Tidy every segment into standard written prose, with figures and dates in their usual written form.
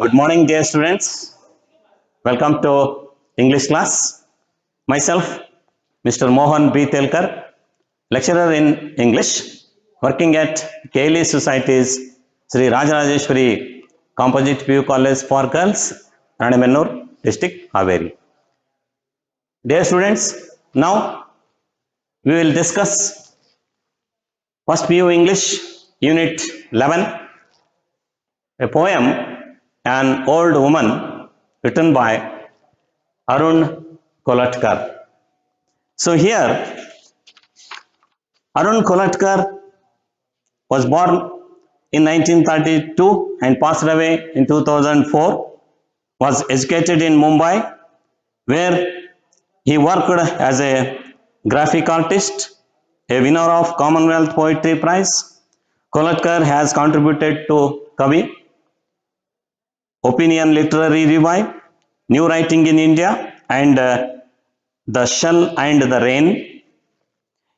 Good morning, dear students. Welcome to English class. Myself, Mr. Mohan B. Telkar, lecturer in English, working at KLE Society's Sri Rajarajeshwari Composite PU College for Girls, Ranamennur District, Haveri. Dear students, now we will discuss First PU English Unit 11, a poem, An Old Woman, written by Arun Kolatkar. So here, Arun Kolatkar was born in 1932 and passed away in 2004, was educated in Mumbai, where he worked as a graphic artist, a winner of Commonwealth Poetry Prize. Kolatkar has contributed to Kavi, Opinion Literary Revive, New Writing in India, and The Shell and the Rain.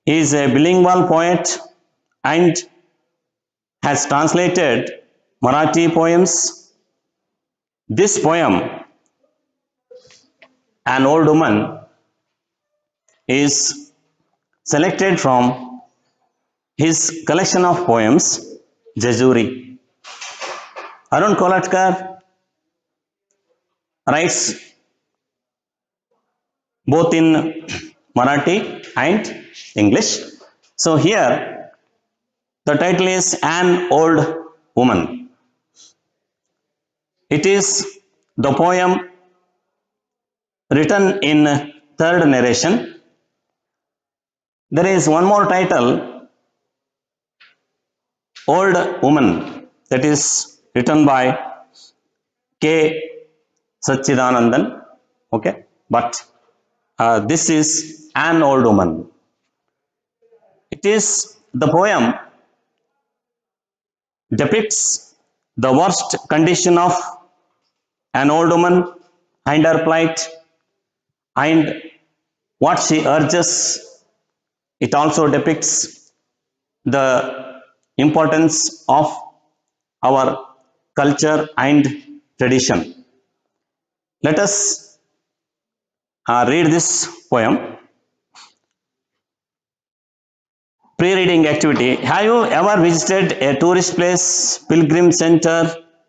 He is a bilingual poet and has translated Marathi poems. This poem, An Old Woman, is selected from his collection of poems, Jejuri. Arun Kolatkar writes both in Marathi and English. So here the title is An Old Woman. It is the poem written in third narration. There is one more title, Old Woman, that is written by K. Sachidanandan. Okay, but this is An Old Woman. It is the poem depicts the worst condition of an old woman and her plight and what she urges. It also depicts the importance of our culture and tradition. Let us read this poem. Pre-reading activity. Have you ever visited a tourist place, pilgrim center?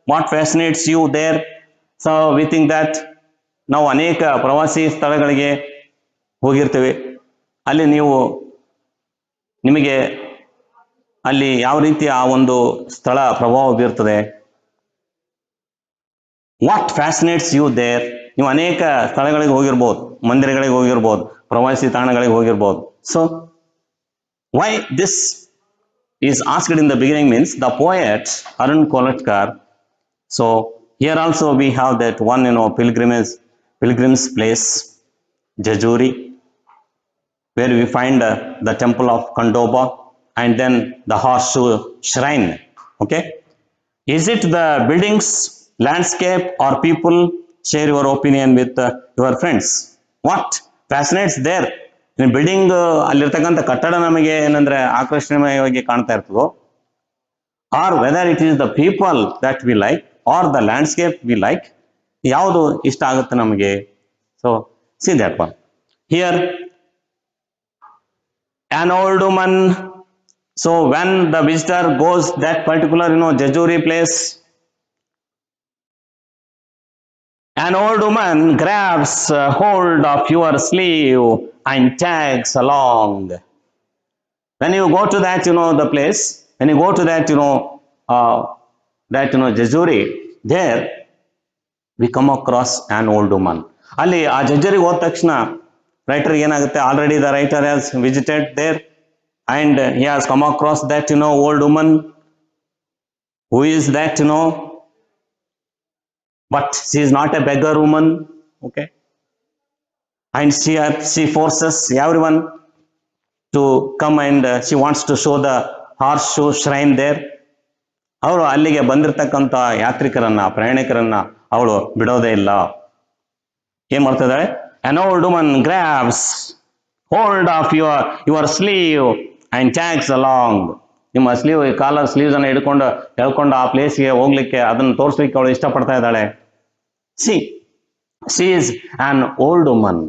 What fascinates you there? So we think that ನಾವು ಅನೇಕ ಪ್ರವಾಸಿ ಸ್ಥಳಗಳಿಗೆ ಹೋಗಿರ್ತೇವೆ. ಅಲ್ಲಿ ನಿಮಗೆ ಅಲ್ಲಿ ಯಾವ ರೀತಿಯ ಆ ಒಂದು ಸ್ಥಳ ಪ್ರಭಾವ ಬೀರ್ತದೆ. What fascinates you there? ನೀವು ಅನೇಕ ಸ್ಥಳಗಳಿಗೆ ಹೋಗಿರ್ಬೋದು, ಮಂದಿರಗಳಿಗೆ ಹೋಗಿರ್ಬೋದು, ಪ್ರವಾಸಿ ತಾಣಗಳಿಗೆ ಹೋಗಿರ್ಬೋದು. So why this is asked in the beginning means the poet Arun Kolatkar. So here also we have that one, pilgrim's place, Jejuri, where we find the temple of Khandoba and then the horseshoe shrine. Okay, is it the buildings, landscape, or people? Share your opinion with your friends. What fascinates there? Building ಅಲ್ಲಿರ್ತಕ್ಕಂಥ ಕಟ್ಟಡ ನಮಗೆ ಏನಂದ್ರೆ ಆಕರ್ಷಣೀಯವಾಗಿ ಕಾಣ್ತಾ ಇರ್ತದೋ, or whether it is the people that we like or the landscape we like, ಯಾವುದು ಇಷ್ಟ ಆಗುತ್ತೆ ನಮಗೆ. So see that one here, an old woman. So when the visitor goes that particular Jejuri place, an old woman grabs hold of your sleeve and tags along. When you go to that, the place, when you go to that, Jejuri, there we come across an old woman. ಅಲ್ಲಿ ಆ ಜಜ್ಜರಿಗೆ ಹೋದ ತಕ್ಷಣ writer ಏನಾಗುತ್ತೆ, already the writer has visited there and he has come across that old woman. Who is that? But she is not a beggar woman. Okay, and she forces everyone to come and she wants to show the horseshoe shrine there. ಅವರು ಅಲ್ಲಿಗೆ ಬಂದಿರತಕ್ಕಂಥ ಯಾತ್ರಿಕರನ್ನ, ಪ್ರಯಾಣಿಕರನ್ನ ಅವಳು ಬಿಡೋದೇ ಇಲ್ಲ. ಏನ್ ಮಾಡ್ತಿದ್ದಾಳೆ? An old woman grabs hold of your sleeve and tags along. ನಿಮ್ಮ collar sleeves ಅನ್ನು ಎಳ್ಕೊಂಡು ಆ ಪ್ಲೇಸ್ಗೆ ಹೋಗ್ಲಿಕ್ಕೆ, ಅದನ್ನು ತೋರಿಸ್ಲಿಕ್ಕೆ ಅವಳು ಇಷ್ಟಪಡ್ತಾ ಇದ್ದಾಳೆ. C is on old woman.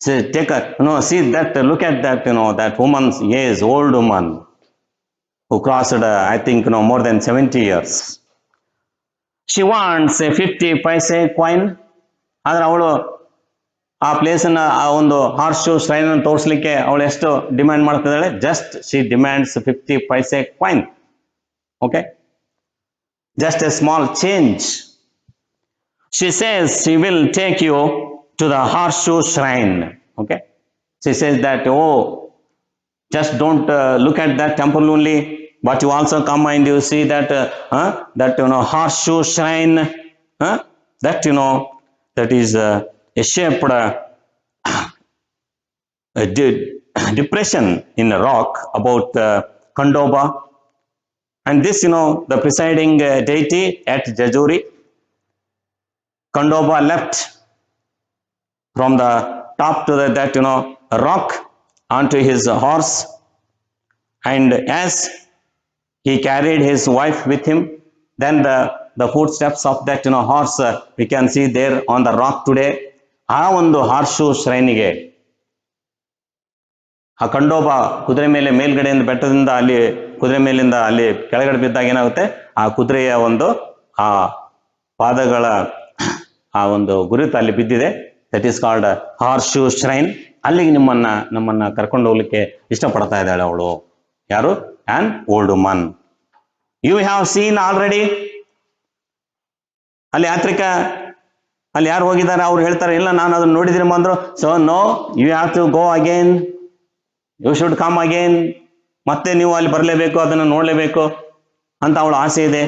See that, look at that, that woman's age, old woman who crossed, I think, more than 70 years. She wants a 50 paise coin. ಆದ್ರೆ ಅವಳು ಆ ಪ್ಲೇಸನ್ನ, ಆ ಒಂದು ಹಾರ್ಸ್ ಶೂ ಶ್ರೈನ್ ಅನ್ನು ತೋರಿಸ್ಲಿಕ್ಕೆ ಅವಳು ಎಷ್ಟು ಡಿಮ್ಯಾಂಡ್ ಮಾಡ್ತಿದ್ದಾಳೆ? Just she demands 50 paise coin. Okay, just a small change. She says she will take you to the horseshoe shrine. Okay, she says that, oh, just don't look at that temple only, but you also come and you see that horseshoe shrine, that that is a shaped depression in a rock about Khandoba, and this the presiding deity at Jajuri. Khandoba left from the top to that rock onto his horse, and as he carried his wife with him, then the footsteps of that horse we can see there on the rock today. ಆ ಒಂದು ಹಾರ್ಶು ಶ್ರೈನಿಗೆ ಆ ಖಂಡೋಬ ಕುದುರೆ ಮೇಲೆ ಮೇಲ್ಗಡೆಯಿಂದ ಬೆಟ್ಟದಿಂದ ಅಲ್ಲಿ ಕುದುರೆ ಮೇಲಿಂದ ಅಲ್ಲಿ ಕೆಳಗಡೆ ಬಿದ್ದಾಗ ಏನಾಗುತ್ತೆ, ಆ ಕುದುರೆಯ ಒಂದು ಆ ಪಾದಗಳ ಆ ಒಂದು ಗುರುತು ಅಲ್ಲಿ ಬಿದ್ದಿದೆ. That is called horseshoe shrine. ಅಲ್ಲಿಗೆ ನಮ್ಮನ್ನ ಕರ್ಕೊಂಡು ಹೋಗ್ಲಿಕ್ಕೆ ಇಷ್ಟಪಡ್ತಾ ಇದ್ದಾಳೆ ಅವಳು. ಯಾರು? An old woman. You have seen already. ಅಲ್ಲಿ ಯಾತ್ರಿಕ ಅಲ್ಲಿ ಯಾರು ಹೋಗಿದ್ದಾರೆ ಅವ್ರು ಹೇಳ್ತಾರೆ, ಇಲ್ಲ ನಾನು ಅದನ್ನ ನೋಡಿದ್ರಿ ಬಂದ್ರು. So no, you have to go again, you should come again. ಮತ್ತೆ ನೀವು ಅಲ್ಲಿ ಬರಲೇಬೇಕು, ಅದನ್ನು ನೋಡಲೇಬೇಕು ಅಂತ ಅವಳ ಆಸೆ ಇದೆ.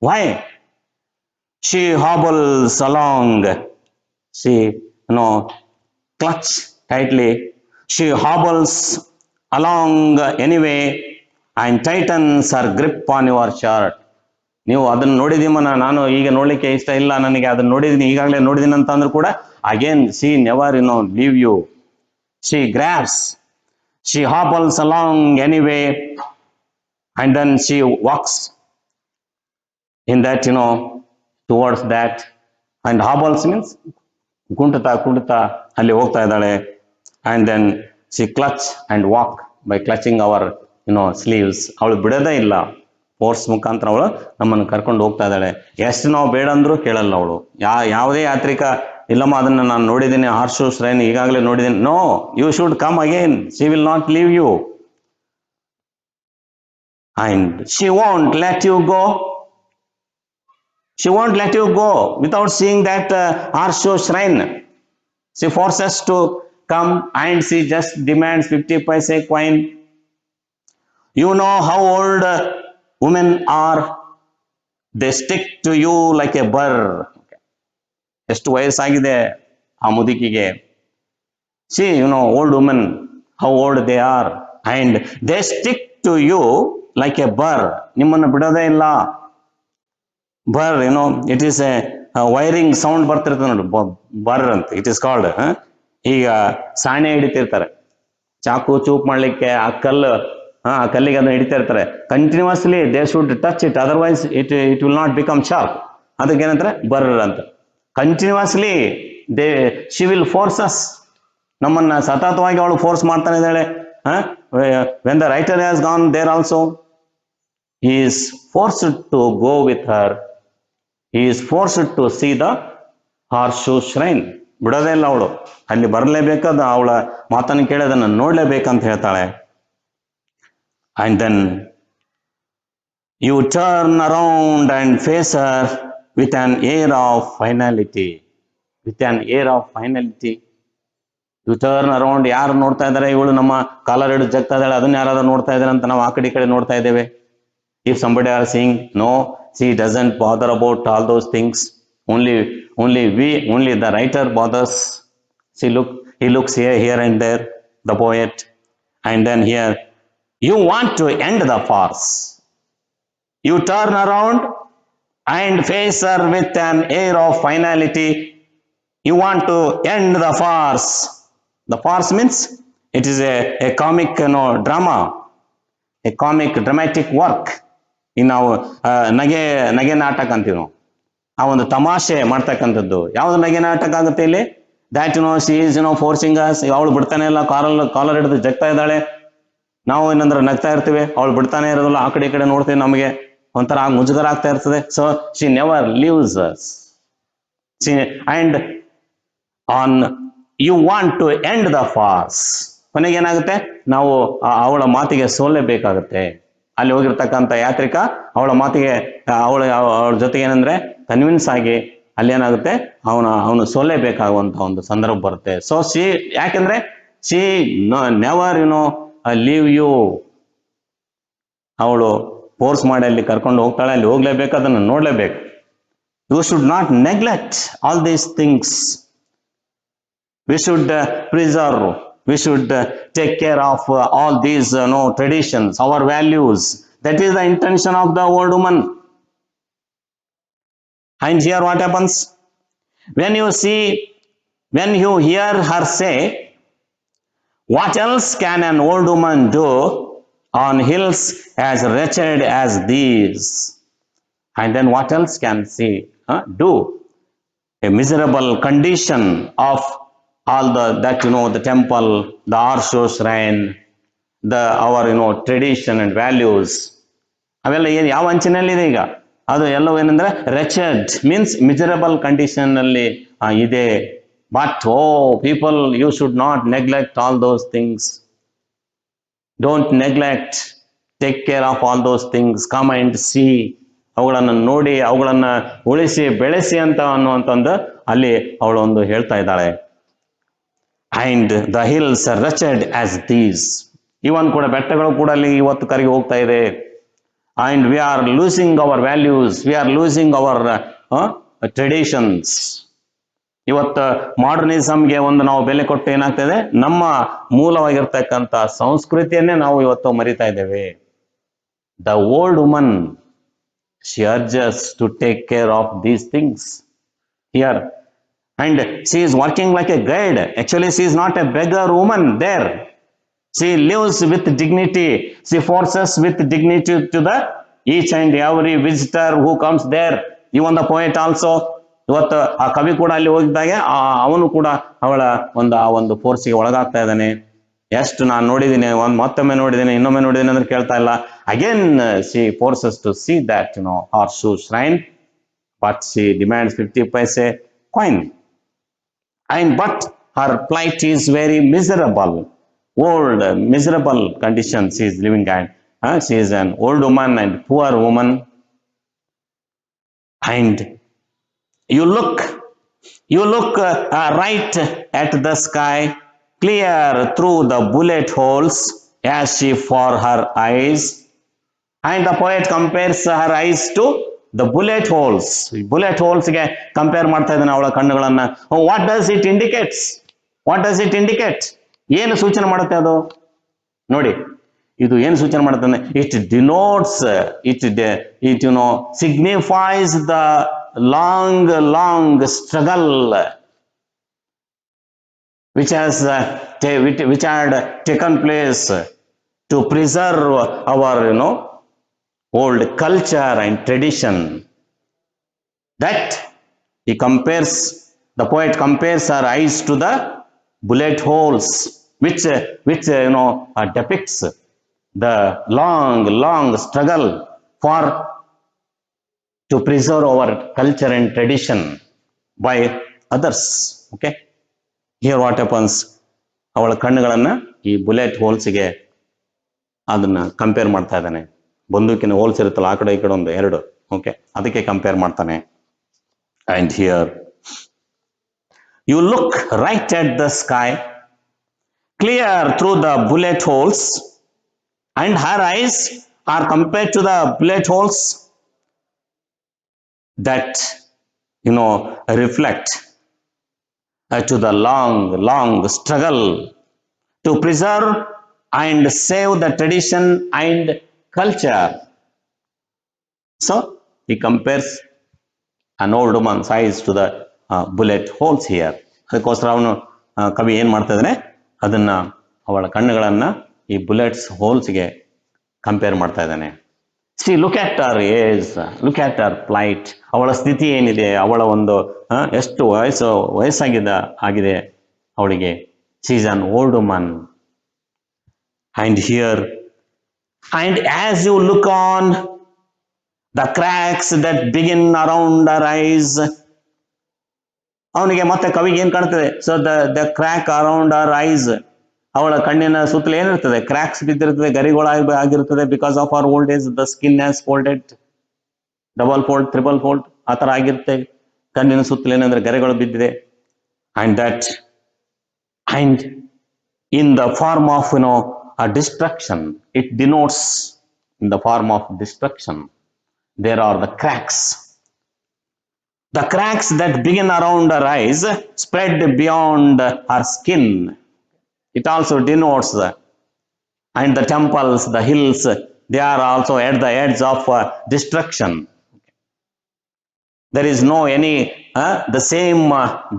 Y? She hobbles along. She clutch tightly. She hobbles along anyway and tightens her grip on your shirt. ನೀವು ಅದನ್ನ ನೋಡಿದೀಮನ, ನಾನು ಈಗ ನೋಡ್ಲಿಕ್ಕೆ ಇಷ್ಟ ಇಲ್ಲ, ನನಗೆ ಅದನ್ನ ನೋಡಿದೀನಿ, ಈಗಾಗಲೇ ನೋಡಿದೀನಿ ಅಂತ ಅಂದ್ರೂ ಕೂಡ again she never leave you. She grabs. She hobbles along anyway and then she walks in that towards that, and hobbles means ಕುಂಟುತ್ತಾ ಅಲ್ಲಿ ಹೋಗ್ತಾ ಇದ್ದಾಳೆ. and then she clutch and walk by clutching our sleeves. ಅವಳು ಬಿಡೋದೇ ಇಲ್ಲ, force ಮುಖಾಂತರ ಅವಳು ನಮ್ಮನ್ನು ಕರ್ಕೊಂಡು ಹೋಗ್ತಾ ಇದ್ದಾಳೆ. ಎಷ್ಟು ನಾವು ಬೇಡ ಅಂದ್ರೂ ಕೇಳಲ್ಲ ಅವಳು. ಯಾವುದೇ ಯಾತ್ರಿಕ ಇಲ್ಲಮ್ಮ ಅದನ್ನ ನಾನು ನೋಡಿದ್ದೀನಿ, ಹಾರ್ಶೂ ಶ್ರೈನ್ ಈಗಾಗಲೇ ನೋಡಿದ್ದೀನಿ, no, you should come again, she will not leave you, and she won't let you go. She won't let you go without seeing that horseshoe shrine. She forces to come and she just demands 50 paise coin. You know how old women are. They stick to you like a burr. ಎಷ್ಟು ವಯಸ್ಸಾಗಿದೆ ಆ ಮುದುಕಿಗೆ. See, old women, how old they are, and they stick to you like a burr. ನಿಮ್ಮನ್ನು ಬಿಡೋದೇ ಇಲ್ಲ. Burr it is a whirring sound ಬರ್ತಿರ್ತದೆ ನೋಡಿ, burr ಅಂತ it is called. ಈಗ ಸಾಣೆ ಹಿಡಿತಿರ್ತಾರೆ, ಚಾಕು ಚೂಪ್ ಮಾಡ್ಲಿಕ್ಕೆ ಆ ಕಲ್ಲಿಗೆ ಅದನ್ನ ಹಿಡಿತಾ ಇರ್ತಾರೆ. Continuously they should touch it, otherwise it will not become sharp. ಅದಕ್ಕೆ ಏನಂತಾರೆ? ಬರ್ ಅಂತ. Continuously she will force us. ನಮ್ಮನ್ನ ಸತತವಾಗಿ ಅವಳು ಫೋರ್ಸ್ ಮಾಡ್ತಾನೆ ಇದ್ದಾಳೆ. When the writer has gone there also, he is forced to go with her. He is forced to see the horseshoe shrine. ಬಿಡೋದೇ ಇಲ್ಲ ಅವಳು, ಅಲ್ಲಿ ಬರಲೇಬೇಕಾದ, ಅವಳ ಮಾತನ್ನು ಕೇಳೋದನ್ನ ನೋಡ್ಲೇಬೇಕಂತ ಹೇಳ್ತಾಳೆ. and then you turn around and face her with an air of finality. with an air of finality you turn around. ಯಾರು ನೋಡ್ತಾ ಇದ್ದಾರೆ? ಇವಳು ನಮ್ಮ ಕಾಲರ್ ಹಿಡಿದು ಜಗ್ತಾ ಇದ್ದಾಳೆ, ಅದನ್ನ ಯಾರಾದ್ರೂ ನೋಡ್ತಾ ಇದ್ದಾರೆ ಅಂತ ನಾವು ಆ ಕಡೆ ನೋಡ್ತಾ ಇದ್ದೇವೆ. If somebody are saying, no, she doesn't bother about all those things. Only the writer bothers. He looks here and there, the poet. And then here, you want to end the farce. You turn around and face her with an air of finality. You want to end the farce. The farce means it is a comic drama. A comic dramatic work. ಈಗ ನಾವು ನಗೆ ನಾಟಕ ಅಂತೀವಿ ನಾವು, ಆ ಒಂದು ತಮಾಷೆ ಮಾಡ್ತಕ್ಕಂಥದ್ದು. ಯಾವ್ದು ನಗೆ ನಾಟಕ ಆಗುತ್ತೆ ಇಲ್ಲಿ? That she is forcing us. ಅವಳು ಬಿಡ್ತಾನೆ ಇಲ್ಲ, ಕಾಲರ್ ಹಿಡಿದು ಜಗ್ತಾ ಇದ್ದಾಳೆ, ನಾವು ಏನಂದ್ರೆ ನಗ್ತಾ ಇರ್ತೀವಿ, ಅವಳು ಬಿಡ್ತಾನೆ ಇರೋದಿಲ್ಲ, ಆ ಕಡೆ ಈ ಕಡೆ ನೋಡ್ತೀವಿ, ನಮಗೆ ಒಂಥರ ಮುಜುಗರ ಆಗ್ತಾ ಇರ್ತದೆ. So she never leaves us. And on you want to end the farce. ಕೊನೆಗೆ ಏನಾಗುತ್ತೆ? ನಾವು ಅವಳ ಮಾತಿಗೆ ಸೋಲೇಬೇಕಾಗುತ್ತೆ. ಅಲ್ಲಿ ಹೋಗಿರ್ತಕ್ಕಂಥ ಯಾತ್ರಿಕ ಅವಳ ಮಾತಿಗೆ ಅವಳ ಜೊತೆಗೆ ಏನಂದ್ರೆ ಕನ್ವಿನ್ಸ್ ಆಗಿ ಅಲ್ಲಿ ಏನಾಗುತ್ತೆ, ಅವನು ಸೋಲೇಬೇಕಾಗುವಂತ ಒಂದು ಸಂದರ್ಭ ಬರುತ್ತೆ. ಸೊ ಯಾಕೆಂದ್ರೆ ಶಿ ನೆವರ್ ಲೀವ್ ಯು. ಅವಳು ಫೋರ್ಸ್ ಮಾಡಿ ಅಲ್ಲಿ ಕರ್ಕೊಂಡು ಹೋಗ್ತಾಳೆ, ಅಲ್ಲಿ ಹೋಗ್ಲೇಬೇಕು, ಅದನ್ನು ನೋಡ್ಲೇಬೇಕು. You should not neglect all these things. We should preserve, we should take care of all these traditions, our values. That is the intention of the old woman. And here what happens? When you hear her say, what else can an old woman do on hills as wretched as these? And then what else can she do? A miserable condition of all that the temple, the Arsho shrine, our tradition and values, ಅವೆಲ್ಲ ಯಾವ ಅಂಚಿನಲ್ಲಿದೆ ಈಗ? ಅದು ಎಲ್ಲವೂ ಏನಂದ್ರೆ wretched means miserable condition ಅಲ್ಲಿ ಇದೆ. But people, you should not neglect all those things. Don't neglect, take care of all those things, come and see. ಅವುಗಳನ್ನು ನೋಡಿ, ಅವುಗಳನ್ನ ಉಳಿಸಿ ಬೆಳೆಸಿ ಅಂತ ಅನ್ನುವಂಥದ್ದು ಅಲ್ಲಿ ಅವಳು ಒಂದು ಹೇಳ್ತಾ ಇದ್ದಾಳೆ. And the hills are wretched as these. ಇವನ್ ಕೂಡ ಬೆಟ್ಟಗಳು ಕೂಡ ಅಲ್ಲಿ ಇವತ್ತು ಕರಗಿ ಹೋಗ್ತಾ ಇದೆ. And we are losing our values, we are losing our traditions. ಇವತ್ತು ಮಾಡರ್ನಿಸಮ್ಗೆ ಒಂದು ನಾವು ಬೆಲೆ ಕೊಟ್ಟು ಏನಾಗ್ತದೆ, ನಮ್ಮ ಮೂಲವಾಗಿರ್ತಕ್ಕಂಥ ಸಂಸ್ಕೃತಿಯನ್ನೇ ನಾವು ಇವತ್ತು ಮರಿತಾ ಇದ್ದೇವೆ. The old woman, she urges to take care of these things here. And she is working like a guide. Actually, she is not a beggar woman there. She lives with dignity. She forces with dignity to the each and every visitor who comes there. Even the poet also. ಇವತ್ತು ಆ ಕವಿ ಕೂಡ ಅಲ್ಲಿ ಹೋಗಿದ್ದಾಗೆ ಅವನು ಕೂಡ ಅವಳ ಒಂದು ಫೋರ್ಸಿಗೆ ಒಳಗಾಗ್ತಾ ಇದ್ದಾನೆ. ಎಷ್ಟು ನಾನು ನೋಡಿದ್ದೀನಿ, ಮತ್ತೊಮ್ಮೆ ನೋಡಿದ್ದೀನಿ, ಇನ್ನೊಮ್ಮೆ ನೋಡಿದ್ದೀನಿ ಅಂದ್ರೆ ಕೇಳ್ತಾ ಇಲ್ಲ. Again she forces to see that Arsho shrine, but she demands 50 paise coin. But her plight is very miserable, old, miserable condition she is living in. She is an old woman and poor woman. And you look right at the sky, clear through the bullet holes as she for her eyes. And the poet compares her eyes to the bullet holes. Bullet holes ಗೆ compare ಮಾಡ್ತಾ ಇದ್ದಾನೆ ಅವಳ ಕಣ್ಣುಗಳನ್ನ. What does it indicates? What does it indicate? ಏನು ಸೂಚನೆ ಮಾಡುತ್ತೆ ಅದು? ನೋಡಿ, ಇದು ಏನು ಸೂಚನೆ ಮಾಡುತ್ತೆ ಅಂದ್ರೆ, it denotes, it signifies the long struggle which had taken place to preserve our old culture and tradition. That the poet compares her eyes to the bullet holes, which depicts the long struggle to preserve our culture and tradition by others. Okay, here what happens? ಅವಳ ಕಣ್ಣುಗಳನ್ನ ಈ bullet ಹೋಲ್ಸ್ಗೆ ಅದನ್ನ compare ಮಾಡ್ತಾ ಇದ್ದಾನೆ. ಬಂದೂಕಿನ holes ಇರುತ್ತಲ್ಲ, ಆ ಕಡೆ ಈ ಕಡೆ ಒಂದು ಎರಡು, ಓಕೆ, ಅದಕ್ಕೆ ಕಂಪೇರ್ ಮಾಡ್ತಾನೆ. And here you look right at the sky, clear through the bullet holes, and her eyes are compared to the bullet holes that reflect to the long struggle to preserve and save the tradition and culture. So he compares an old woman's eyes to the bullet holes here. ಅದಕ್ಕೋಸ್ಕರ ಅವನು ಕವಿ ಏನ್ ಮಾಡ್ತಾ ಇದ್ದಾನೆ, ಅದನ್ನ ಅವಳ ಕಣ್ಣುಗಳನ್ನ ಈ bullets ಹೋಲ್ಸ್ಗೆ compare ಮಾಡ್ತಾ ಇದ್ದಾನೆ. C look at hour age, look at hour plight, ಅವಳ ಸ್ಥಿತಿ ಏನಿದೆ, ಅವಳ ಒಂದು ಎಷ್ಟು ಆಗಿದೆ ಅವಳಿಗೆ. She is an old woman. And here, and as you look on the cracks that begin around her eyes, ಅವನಿಗೆ ಮತ್ತೆ ಕವಿಗೆ ಏನ್ ಕಾಣ್ತದೆ? So the crack around our eyes, ಅವಳ ಕಣ್ಣಿನ ಸುತ್ತಲೂ ಏನಿರ್ತದೆ? ಕ್ರ್ಯಾಕ್ಸ್ ಬಿದ್ದಿರ್ತದೆ, ಆಗಿರ್ತದೆ. Because of our old age the skin has folded, double fold, triple fold ಆ ತರ ಆಗಿರುತ್ತೆ. ಕಣ್ಣಿನ ಸುತ್ತಲೂ ಏನಂದ್ರೆ ಗರಿಗಳು ಬಿದ್ದಿದೆ. And that and in the form of a destruction, it denotes in the form of destruction. There are the cracks that begin around her eyes, spread beyond her skin. It also denotes and the temples, the hills, they are also at the edge of destruction. There is no any the same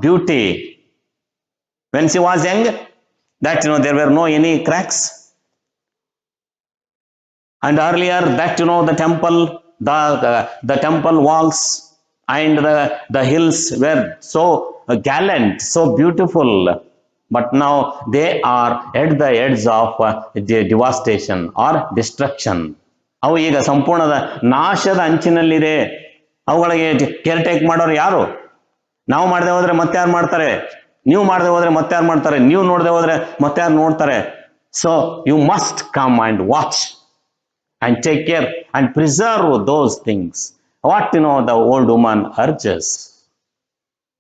beauty when she was young, that there were no any cracks. And earlier that the temple, the temple walls and the hills were so gallant, so beautiful, but now they are at the edge of devastation or destruction. ಅವು ಈಗ ಸಂಪೂರ್ಣದ ನಾಶದ ಅಂಚಿನಲ್ಲಿದೆ. ಅವುಗಳಿಗೆ care take ಮಾಡೋರು ಯಾರು? ನಾವು ಮಾಡದೆ ಹೋದ್ರೆ ಮತ್ತೆ ಯಾರು ಮಾಡ್ತಾರೆ? ನೀವು ಮಾಡದೆ ಹೋದ್ರೆ ಮತ್ತೆ ಯಾರು ಮಾಡ್ತಾರೆ? ನೀವು ನೋಡದೆ ಹೋದ್ರೆ ಮತ್ತೆ ಯಾರು ನೋಡ್ತಾರೆ? So you must come and watch and take care and preserve those things. What the old woman urges.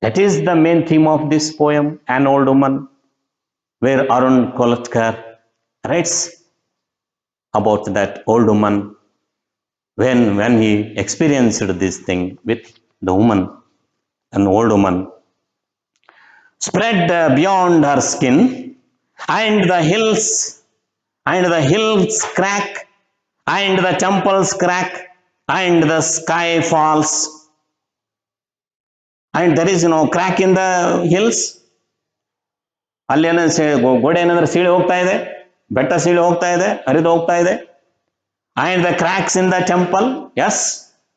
That is the main theme of this poem, An Old Woman, where Arun Kolatkar writes about that old woman when he experienced this thing with the woman, an old woman. Spread beyond her skin, and the hills crack, and the temples crack, and the sky falls, and there is crack in the hills. ಅಲ್ಲಿ ಗೋಡೆ ಏನಂದ್ರೆ ಸೀಳಿ ಹೋಗ್ತಾ ಇದೆ, ಬೆಟ್ಟ ಸೀಳಿ ಹೋಗ್ತಾ ಇದೆ, ಹರಿದು ಹೋಗ್ತಾ ಇದೆ. And the cracks in the temple, yes,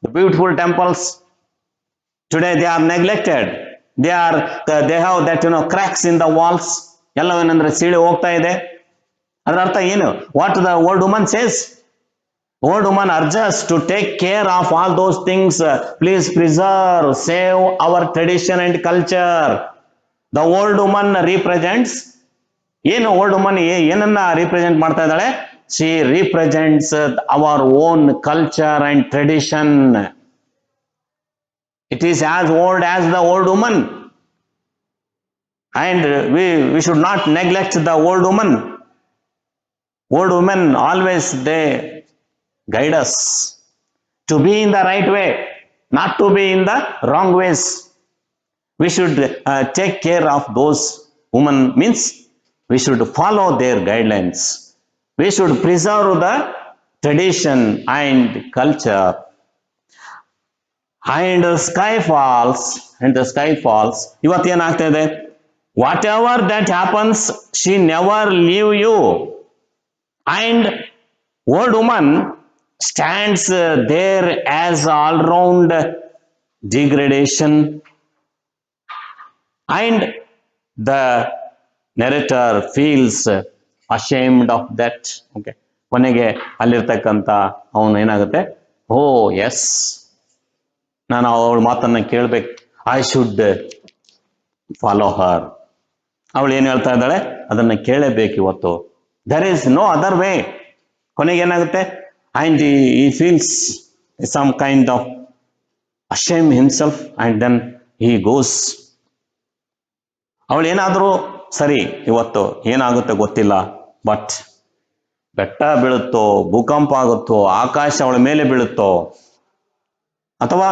the beautiful temples today they are neglected. They have that cracks in the walls. ಎಲ್ಲವೇನಂದ್ರೆ ಸೀಳಿ ಹೋಗ್ತಾ ಇದೆ. ಅದರ ಅರ್ಥ ಏನು? What the old woman says? Old woman urges to take care of all those things. Please preserve, save our tradition and culture. The old woman represents ಏನು? old woman ಏನನ್ನ represent ಮಾಡ್ತಾ ಇದ್ದಾಳೆ? She represents our own culture and tradition. It is as old as the old woman, and we should not neglect the old woman. Old women always they guide us to be in the right way, not to be in the wrong ways. We should take care of those women, means we should follow their guidelines. We should preserve the tradition and culture. And the sky falls. ಇವತ್ತು ಏನಾಗ್ತಾ ಇದೆ? Whatever that happens, she never leave you. And old woman stands there as all round degradation. And the narrator feels ashamed of that. Okay. ಕೊನೆಗೆ ಅಲ್ಲಿರ್ತಕ್ಕಂಥ ಅವನು ಏನಾಗುತ್ತೆ? ಓ S, ನಾನು ಅವಳ ಮಾತನ್ನ ಕೇಳ್ಬೇಕು. I should follow her. ಅವಳು ಏನು ಹೇಳ್ತಾ ಇದ್ದಾಳೆ ಅದನ್ನ ಕೇಳಬೇಕು ಇವತ್ತು. There is no other way. ಕೊನೆಗೆ ಏನಾಗುತ್ತೆ? And he feels some kind of ashamed himself and then he goes. ಅವಳು ಏನಾದರೂ ಸರಿ, ಇವತ್ತು ಏನಾಗುತ್ತೆ ಗೊತ್ತಿಲ್ಲ, ಬಟ್ ಬೆಟ್ಟ ಬೀಳುತ್ತೋ, ಭೂಕಂಪ ಆಗುತ್ತೋ, ಆಕಾಶ ಅವಳ ಮೇಲೆ ಬೀಳುತ್ತೋ, ಅಥವಾ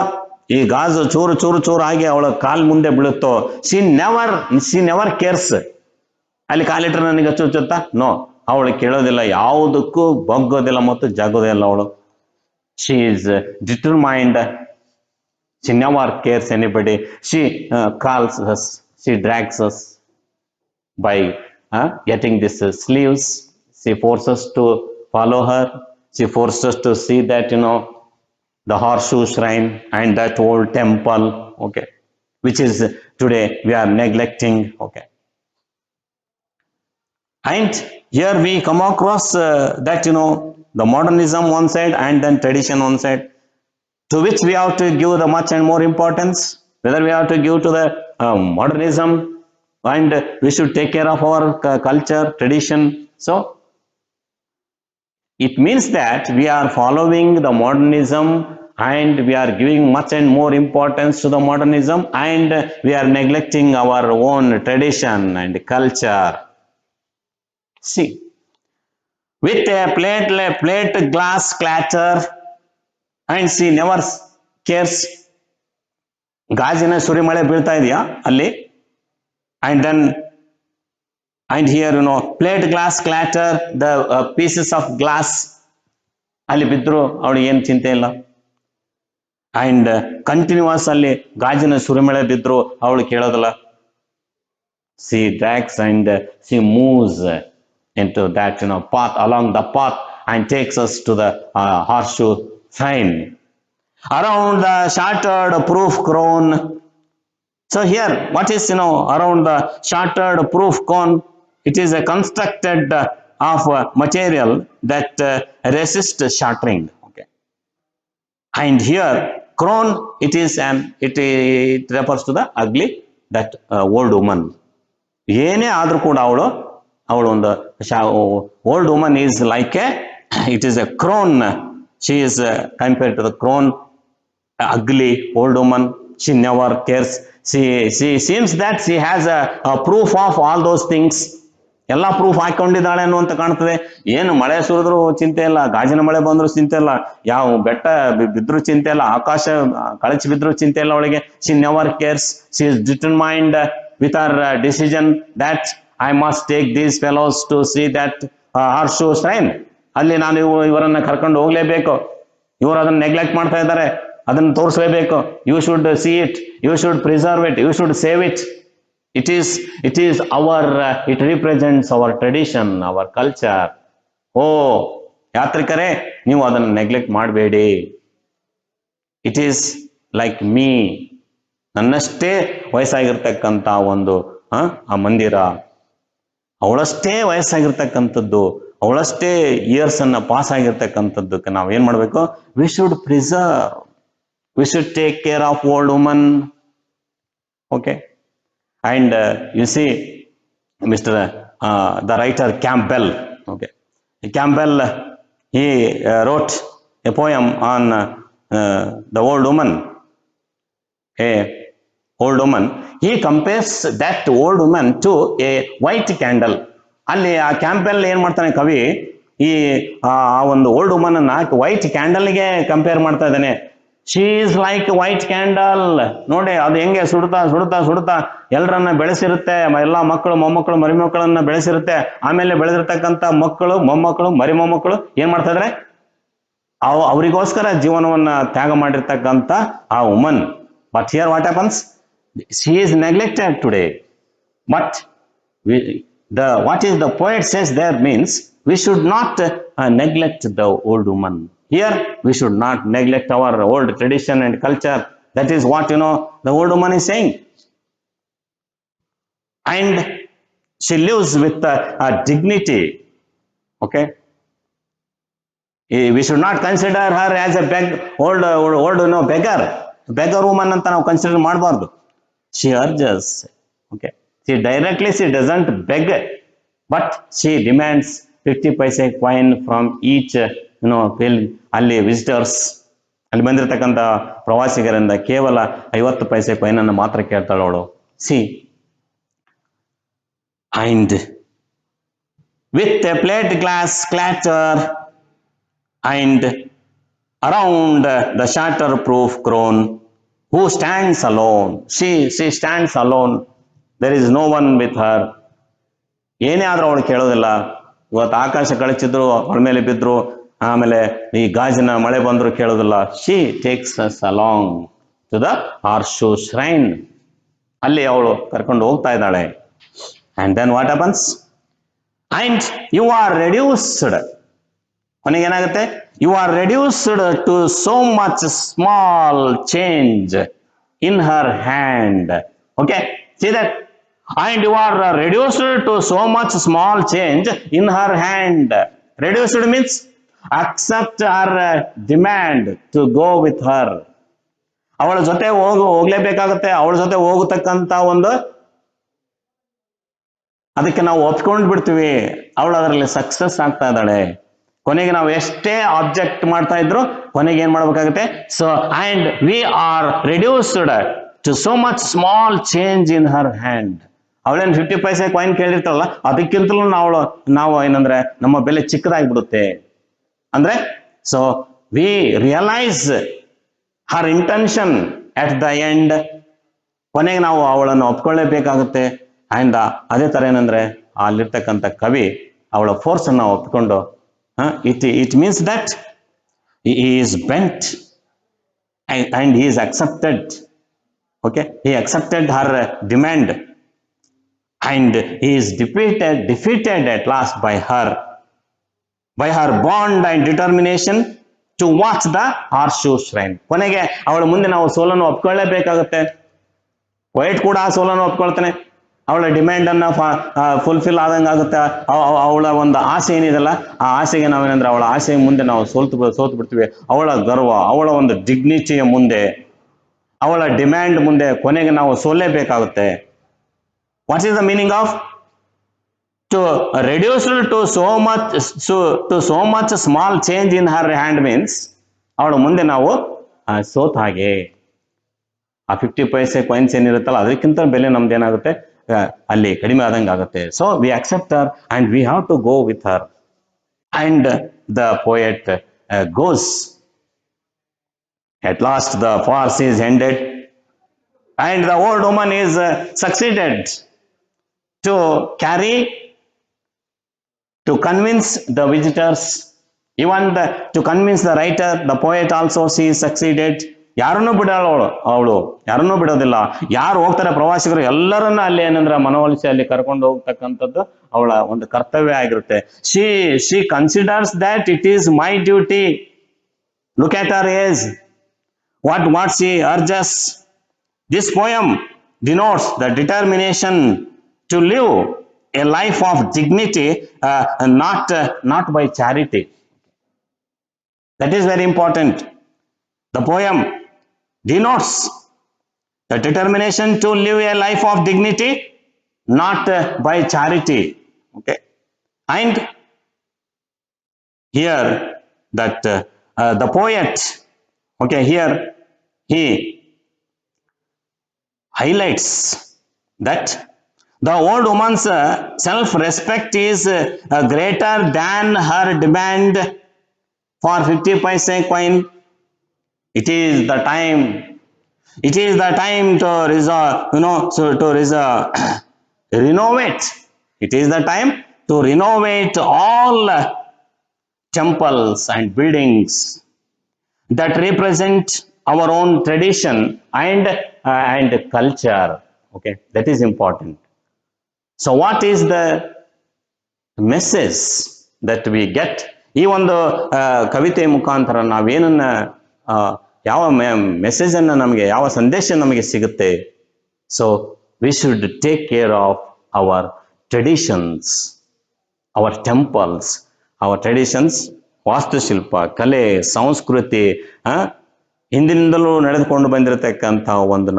ಈ ಗಾಜು ಚೂರು ಚೂರು ಚೂರು ಆಗಿ ಅವಳ ಕಾಲ್ ಮುಂದೆ ಬೀಳುತ್ತೋ, ಶಿ ನೆವರ್ ಕೇರ್ಸ್. ಅಲ್ಲಿ ಕಾಲಿಟ್ರೆ ನನಗೆ ಹಚ್ಚುತ್ತಾ? ನೋ, ಅವಳು ಕೇಳೋದಿಲ್ಲ, ಯಾವುದಕ್ಕೂ ಬಗ್ಗೋದಿಲ್ಲ ಮತ್ತು ಜಗ್ಗೋದಿಲ್ಲ. ಅವಳು she is determined. She never cares anybody. She calls us, she drags us by getting this sleeves. She forces to follow her. She forced us to see that, the horseshoe shrine and that old temple, okay, which is today we are neglecting, okay. And here we come across that, the modernism one side and then tradition one side, to which we have to give the much and more importance, whether we have to give to the modernism, and we should take care of our culture, tradition. So it means that we are following the modernism and we are giving much and more importance to the modernism, and we are neglecting our own tradition and culture. See, with a plate glass clatter, and she never cares. ಗಾಜಿನ ಸುರಿಮಳೆ ಬೀಳ್ತಾ ಇದೆಯಾ ಅಲ್ಲಿ, and then and here, plate glass clatter, the pieces of glass ಅಲ್ಲಿ ಬಿದ್ರು ಅವಳಿಗೆ ಏನು ಚಿಂತೆ ಇಲ್ಲ. ಅಂಡ್ ಕಂಟಿನ್ಯೂಸ್ ಅಲ್ಲಿ ಗಾಜಿನ ಸುರಿಮಳೆ ಬಿದ್ರು ಅವಳು ಕೇಳೋದಿಲ್ಲ. she drags and she moves into that, path, along the path, and takes us to the horseshoe shrine around the shattered proof cone. So here, what is, around the shattered proof cone? It is a constructed of material that resists shattering. Okay. And here, crone, it refers to the ugly, that old woman. ಏನೇ ಆದ್ರೂ ಕೂಡ ಅವಳು ಒಂದು old woman is like it is a crone. She is compared to the crone, ugly old woman. She never cares. She seems that she has a proof of all those things. ಎಲ್ಲ proof ಹಾಕೊಂಡಿದ್ದಾಳೆ ಅನ್ನುವಂತ ಕಾಣ್ತದೆ. ಏನು ಮಳೆ ಸುರಿದ್ರು ಚಿಂತೆ ಇಲ್ಲ, ಗಾಜಿನ ಮಳೆ ಬಂದ್ರು ಚಿಂತೆ ಇಲ್ಲ, ಯಾವ ಬೆಟ್ಟ ಬಿದ್ರು ಚಿಂತೆ ಇಲ್ಲ, ಆಕಾಶ ಕಳಚಿ ಬಿದ್ರು ಚಿಂತೆ ಇಲ್ಲ ಅವಳಿಗೆ. she never cares. She is determined with her decision that I must take these fellows to see that horseshoe shrine. ಅಲ್ಲಿ ನಾನು ಇವರನ್ನ ಕರ್ಕೊಂಡು ಹೋಗ್ಲೇಬೇಕು, ಇವರು ಅದನ್ನ ನೆಗ್ಲೆಕ್ಟ್ ಮಾಡ್ತಾ ಇದ್ದಾರೆ, ಅದನ್ನು ತೋರಿಸಲೇಬೇಕು. You should see it, you should preserve it, you should save it. It is our, it represents our tradition, our culture. ಯಾತ್ರಿಕರೇ, ನೀವು ಅದನ್ನು ನೆಗ್ಲೆಕ್ಟ್ ಮಾಡಬೇಡಿ. ಇಟ್ ಈಸ್ ಲೈಕ್ ಮೀ, ನನ್ನಷ್ಟೇ ವಯಸ್ಸಾಗಿರ್ತಕ್ಕಂಥ ಒಂದು ಆ ಮಂದಿರ, ಅವಳಷ್ಟೇ ವಯಸ್ಸಾಗಿರ್ತಕ್ಕಂಥದ್ದು, ಅವಳಷ್ಟೇ ಇಯರ್ಸ್ ಅನ್ನ ಪಾಸ್ ಆಗಿರ್ತಕ್ಕಂಥದ್ದಕ್ಕೆ ನಾವು ಏನ್ ಮಾಡ್ಬೇಕು? We should preserve, V should take care of old woman. Okay. And you see, the writer Campbell, okay, Campbell, he wrote a poem on the old woman. Old woman. He compares that old woman to a white candle. ಅಲ್ಲಿ ಆ Campbell ಏನ್ ಮಾಡ್ತಾನೆ ಕವಿ, ಈ ಒಂದು old woman ಅನ್ನ white ಕ್ಯಾಂಡಲ್ಗೆ compare ಮಾಡ್ತಾ ಇದ್ದಾನೆ. She is like white candle. ನೋಡಿ ಅದು ಹೆಂಗೆ ಸುಡ್ತಾ ಸುಡ್ತಾ ಸುಡ್ತಾ ಎಲ್ಲರನ್ನ ಬೆಳೆಸಿರುತ್ತೆ, ಎಲ್ಲಾ ಮಕ್ಕಳು ಮೊಮ್ಮಕ್ಕಳು ಮರಿಮಕ್ಕಳನ್ನ ಬೆಳೆಸಿರುತ್ತೆ. ಆಮೇಲೆ ಬೆಳೆದಿರ್ತಕ್ಕಂಥ ಮಕ್ಕಳು ಮೊಮ್ಮಕ್ಕಳು ಮರಿಮೊಮ್ಮಕ್ಕಳು ಏನ್ ಮಾಡ್ತಾ ಇದ್ರೆ, ಅವರಿಗೋಸ್ಕರ ಜೀವನವನ್ನ ತ್ಯಾಗ ಮಾಡಿರ್ತಕ್ಕಂಥ ಆ woman. But here what happens? She is neglected today. But what is the poet says there means we should not neglect the old woman. Here we should not neglect our old tradition and culture. That is what the old woman is saying. And she lives with a dignity. Okay. We should not consider her as a old beggar woman anta ನಾವು consider ಮಾಡಬಾರ್ದು. She urges. Okay. She doesn't beg, but she demands 50 paise coin from each ಅಲ್ಲಿ visitors, ಅಲ್ಲಿ ಬಂದಿರತಕ್ಕಂಥ ಪ್ರವಾಸಿಗರಿಂದ ಕೇವಲ 50 paise coin ಅನ್ನು ಮಾತ್ರ ಕೇಳ್ತಾಳೆ ಅವಳು. C, and with a plate glass clatter and around the shatterproof crone, who stands alone. She stands alone. There is no one with her. ಏನೇ ಆದ್ರೂ ಅವಳು ಕೇಳೋದಿಲ್ಲ. ಇವತ್ತು ಆಕಾಶ ಕಳಚಿದ್ರು, ಅವಳ ಮೇಲೆ ಬಿದ್ರು, ಆಮೇಲೆ ಈ ಗಾಜಿನ ಮಳೆ ಬಂದ್ರು ಕೇಳೋದಿಲ್ಲ. She takes us along to the horseshoe shrine. ಅಲ್ಲಿ ಅವಳು ಕರ್ಕೊಂಡು ಹೋಗ್ತಾ ಇದ್ದಾಳೆ. And then what happens? And you are reduced ಕೊನೆಗೆ ಏನಾಗುತ್ತೆ? You are reduced to so much small change in her hand. Okay, see that. And you are reduced to so much small change in her hand. Reduced means accept her demand to go with her. ಅವಳ ಜೊತೆ ಹೋಗ್ಲೇಬೇಕಾಗತ್ತೆ, ಅವಳ ಜೊತೆ ಹೋಗತಕ್ಕಂತ ಒಂದು, ಅದಕ್ಕೆ ನಾವು ಒಪ್ಕೊಂಡು ಬಿಡ್ತೀವಿ. ಅವಳು ಅದರಲ್ಲಿ ಸಕ್ಸಸ್ ಆಗ್ತಾ ಇದ್ದಾಳೆ. ಕೊನೆಗೆ ನಾವು ಎಷ್ಟೇ ಆಬ್ಜೆಕ್ಟ್ ಮಾಡ್ತಾ ಇದ್ರು ಕೊನೆಗೆ ಏನ್ ಮಾಡ್ಬೇಕಾಗುತ್ತೆ? So and we are reduced to so much small change in her hand. ಅವಳೇನು 50 ಪೈಸೆ ಕಾಯಿನ್ ಕೇಳಿರ್ತಾರಲ್ಲ, ಅದಕ್ಕಿಂತಲೂ ನಾವು ಏನಂದ್ರೆ ನಮ್ಮ ಬೆಲೆ ಚಿಕ್ಕದಾಗ್ಬಿಡುತ್ತೆ ಅಂದ್ರೆ. So we realise her intention at the end. ಕೊನೆಗೆ ನಾವು ಅವಳನ್ನು ಒಪ್ಕೊಳ್ಳೇಬೇಕಾಗುತ್ತೆ. ಅಂಡ್ ಅದೇ ತರ ಏನಂದ್ರೆ ಅಲ್ಲಿರ್ತಕ್ಕಂಥ ಕವಿ ಅವಳ ಫೋರ್ಸ್ ಅನ್ನ ಒಪ್ಕೊಂಡು, it means that he is bent and he is accepted. Okay, he accepted her demand and he is defeated at last by her bond and determination to watch the horseshoe shrine. ಕೊನೆಗೆ ಅವಳ ಮುಂದೆ ನಾವು ಸೋಲನ್ನು ಒಪ್ಕೊಳ್ಳೇಬೇಕಾಗುತ್ತೆ. White ಕೂಡ ಆ ಸೋಲನ್ನು ಒಪ್ಕೊಳ್ತಾನೆ. ಅವಳ demand ಅನ್ನ ಫುಲ್ಫಿಲ್ ಆದಂಗೆ ಆಗುತ್ತೆ. ಅವಳ ಒಂದು ಆಸೆ ಏನಿದೆಲ್ಲ, ಆ ಆಸೆಗೆ ನಾವೇನಂದ್ರೆ ಅವಳ ಆಸೆಯ ಮುಂದೆ ನಾವು ಸೋತು ಬಿಡ್ತೀವಿ. ಅವಳ ಗರ್ವ, ಅವಳ ಒಂದು ಡಿಗ್ನಿಟಿಯ ಮುಂದೆ, ಅವಳ ಡಿಮ್ಯಾಂಡ್ ಮುಂದೆ ಕೊನೆಗೆ ನಾವು ಸೋಲೇಬೇಕಾಗುತ್ತೆ. What is the meaning of to reduce to so much small change in her hand means ಅವಳ ಮುಂದೆ ನಾವು ಸೋತ್ ಹಾಗೆ. ಆ 50 ಪೈಸೆ ಕಾಯಿನ್ಸ್ ಏನಿರುತ್ತಲ್ಲ ಅದಕ್ಕಿಂತ ಬೆಲೆ ನಮ್ದೇನಾಗುತ್ತೆ, ಅಲ್ಲಿ ಕಡಿಮೆ ಆದಂಗೆ ಆಗುತ್ತೆ. So we accept her and we have to go with her. And the poet goes. At last the farce is ended and the old woman is succeeded to convince the visitors, even to convince the writer, the poet also. She is succeeded. ಯಾರನ್ನೂ ಅವಳು ಯಾರನ್ನೂ ಬಿಡೋದಿಲ್ಲ. ಯಾರು ಹೋಗ್ತಾರೆ ಪ್ರವಾಸಿಗರು ಎಲ್ಲರನ್ನ ಅಲ್ಲಿ ಏನಂದ್ರೆ ಮನವೊಲಿಸಿ ಅಲ್ಲಿ ಕರ್ಕೊಂಡು ಹೋಗ್ತಕ್ಕಂಥದ್ದು ಅವಳ ಒಂದು ಕರ್ತವ್ಯ ಆಗಿರುತ್ತೆ. she considers that it is my duty. Look at her age, what she urges. This poem denotes the determination to live a life of dignity, not by charity. That is very important. The poem denotes the determination to live a life of dignity, not by charity. Okay, and here that the poet, okay, here he highlights that the old woman's self-respect is greater than her demand for 50 paise coin. It is the time to renovate. It is the time to renovate all temples and buildings that represent our own tradition and culture. Okay, that is important. So what is the message that we get? ಈ ಒಂದು ಕವಿತೆ ಮುಖಾಂತರ ನಾವೇನನ್ನ ಯಾವ message ಅನ್ನ ನಮಗೆ, ಯಾವ ಸಂದೇಶ ನಮಗೆ ಸಿಗುತ್ತೆ? So we should take care of our traditions, our temples, our traditions, ವಾಸ್ತುಶಿಲ್ಪ, ಕಲೆ, ಸಂಸ್ಕೃತಿ, ಹಿಂದಿನಿಂದಲೂ ನಡೆದುಕೊಂಡು ಬಂದಿರತಕ್ಕಂಥ ಒಂದು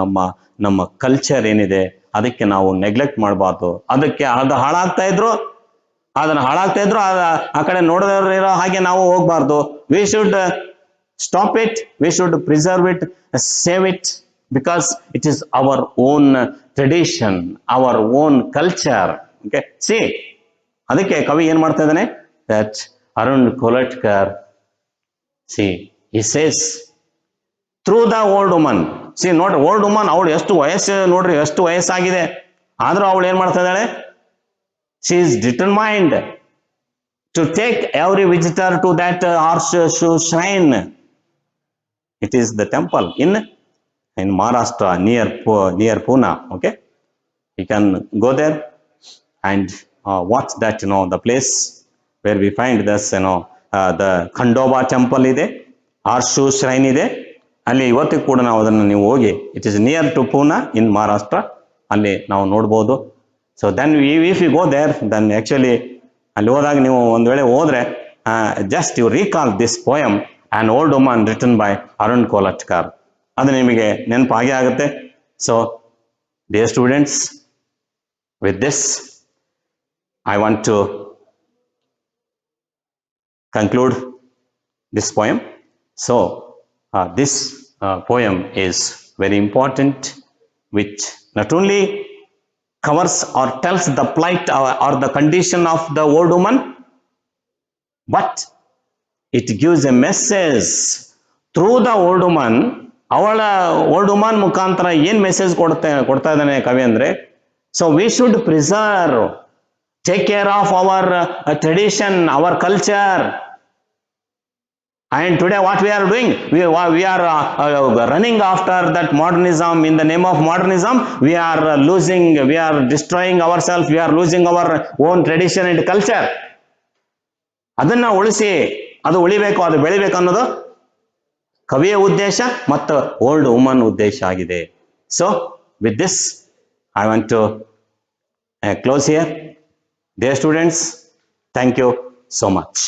ನಮ್ಮ ಕಲ್ಚರ್ ಏನಿದೆ ಅದಕ್ಕೆ ನಾವು ನೆಗ್ಲೆಕ್ಟ್ ಮಾಡಬಾರ್ದು. ಅದಕ್ಕೆ ಅದು ಹಾಳಾಗ್ತಾ ಇದ್ರು ಆ ಕಡೆ ನೋಡೋರಿರೋ ಹಾಗೆ ನಾವು ಹೋಗ್ಬಾರ್ದು. We should stop it, we should preserve it, save it, because it is our own tradition, our own culture. Okay, see, ಅದಕ್ಕೆ ಕವಿ ಏನ್ ಮಾಡ್ತಾ ಇದ್ದಾನೆ? that Arun ಕೋಲಟ್ಕರ್, see, he says through the old woman. see, ನೋಡಿ, old woman, ಅವಳು ಎಷ್ಟು ವಯಸ್ಸು ನೋಡ್ರಿ, ಎಷ್ಟು ವಯಸ್ಸಾಗಿದೆ, ಆದ್ರೂ ಅವಳು ಏನ್ ಮಾಡ್ತಾ ಇದ್ದಾಳೆ? she is determined to take every visitor to that horseshoe shrine. It is the temple in Maharashtra near Pune. Okay, you can go there and watch that, the place where we find this, the Khandoba temple ಇದೆ, ಆರ್ಶು shrine ಇದೆ. ಅಲ್ಲಿ ಇವತ್ತಿಗೂ ಕೂಡ ನಾವು ಅದನ್ನು ನೀವು ಹೋಗಿ, it is near to Poona in Maharashtra, ಅಲ್ಲಿ ನಾವು ನೋಡ್ಬೋದು. So then if you go there, then actually ಅಲ್ಲಿ ಹೋದಾಗ ನೀವು ಒಂದು ವೇಳೆ ಹೋದ್ರೆ just you recall this poem an old woman written by Arun Kolatkar, ಅದು ನಿಮಗೆ ನೆನಪಾಗೇ ಆಗುತ್ತೆ. So dear students, with this I want to conclude this poem. So this poem is very important, which not only covers or tells the plight or the condition of the old woman, but it gives a message through the old woman. ಅವಳ old woman ಮುಖಾಂತರ ಏನ್ message ಕೊಡ್ತಾ ಇದ್ದಾನೆ ಕವಿ ಅಂದ್ರೆ, so we should preserve, take care of hour tradition, our culture. And today what we are doing, we are running after that modernism. In the name of modernism, we are losing, we are destroying ourselves, we are losing our own tradition and culture. ಅದನ್ನ ಉಳಿಸಿ, ಅದು ಉಳಿಬೇಕು, ಅದು ಬೆಳಿಬೇಕು ಅನ್ನೋದು ಕವಿಯ ಉದ್ದೇಶ ಮತ್ತು ಓಲ್ಡ್ ವುಮನ್ ಉದ್ದೇಶ ಆಗಿದೆ. So with this I want to close here. Dear students, thank you so much.